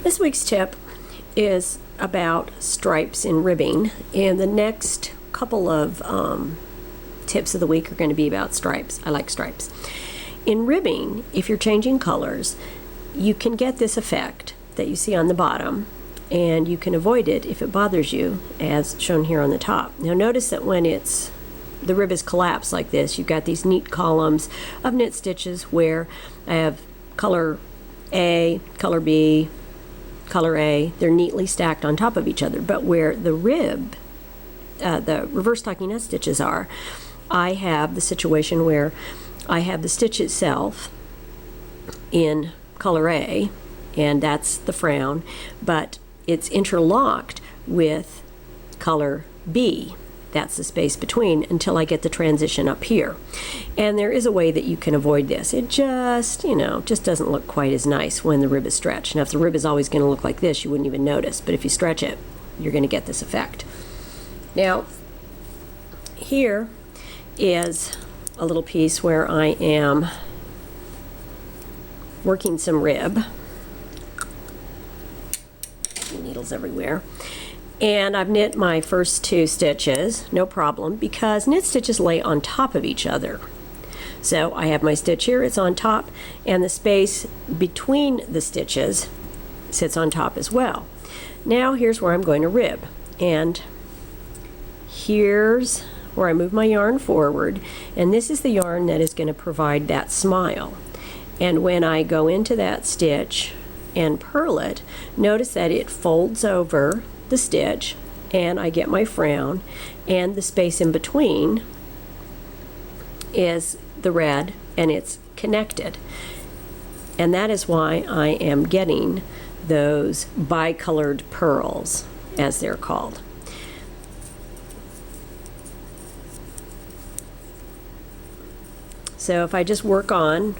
This week's tip is about stripes in ribbing, and the next couple of tips of the week are going to be about stripes. I like stripes. In ribbing, if you're changing colors, you can get this effect that you see on the bottom, and you can avoid it if it bothers you, as shown here on the top. Now notice that when the rib is collapsed like this, you've got these neat columns of knit stitches where I have color A, color B, color A. They're neatly stacked on top of each other. But where the rib, the reverse stockinette stitches are, I have the situation where I have the stitch itself in color A, and that's the frown, but it's interlocked with color B. That's the space between until I get the transition up here. And there is a way that you can avoid this. It just, just doesn't look quite as nice when the rib is stretched. Now, if the rib is always going to look like this, you wouldn't even notice. But if you stretch it, you're going to get this effect. Now, here is a little piece where I am working some rib. Needles everywhere. And I've knit my first two stitches, no problem, because knit stitches lay on top of each other. So I have my stitch here, it's on top, and the space between the stitches sits on top as well. Now here's where I'm going to rib, and here's where I move my yarn forward, and this is the yarn that is going to provide that smile. And when I go into that stitch and purl it, notice that it folds over the stitch, and I get my frown, and the space in between is the red, and it's connected. And that is why I am getting those bicolored purls, as they're called. So if I just work on,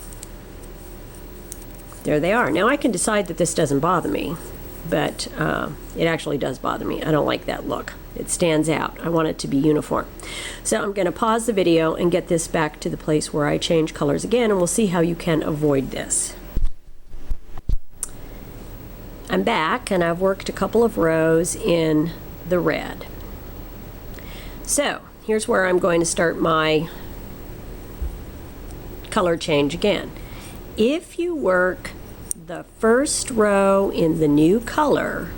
there they are. Now I can decide that this doesn't bother me, but it actually does bother me. I don't like that look. It stands out. I want it to be uniform. So I'm going to pause the video and get this back to the place where I change colors again, and we'll see how you can avoid this. I'm back, and I've worked a couple of rows in the red. So here's where I'm going to start my color change again. If you work the first row in the new color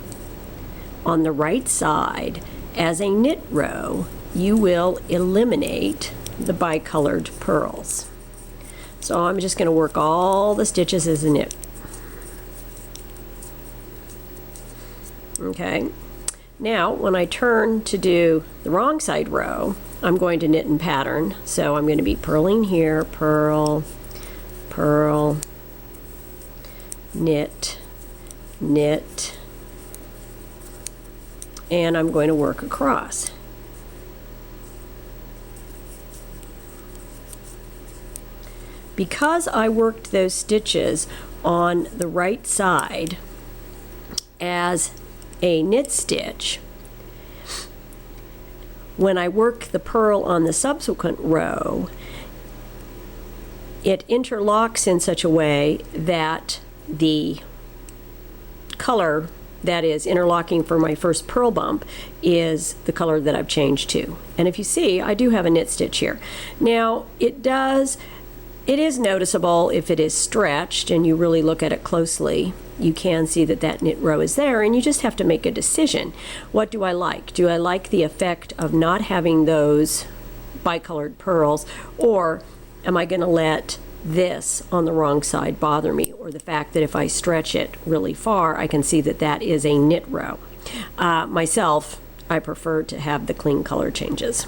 on the right side as a knit row, you will eliminate the bicolored purls. So I'm just going to work all the stitches as a knit. Okay. Now when I turn to do the wrong side row, I'm going to knit in pattern. So I'm going to be purling here, purl, purl, knit, knit, and I'm going to work across. Because I worked those stitches on the right side as a knit stitch, when I work the purl on the subsequent row, it interlocks in such a way that the color that is interlocking for my first purl bump is the color that I've changed to. And if you see, I do have a knit stitch here. Now it is noticeable if it is stretched and you really look at it closely. You can see that that knit row is there, and you just have to make a decision. What do I like? Do I like the effect of not having those bicolored purls, or am I going to let this on the wrong side bother me, or the fact that if I stretch it really far, I can see that that is a knit row? Myself, I prefer to have the clean color changes.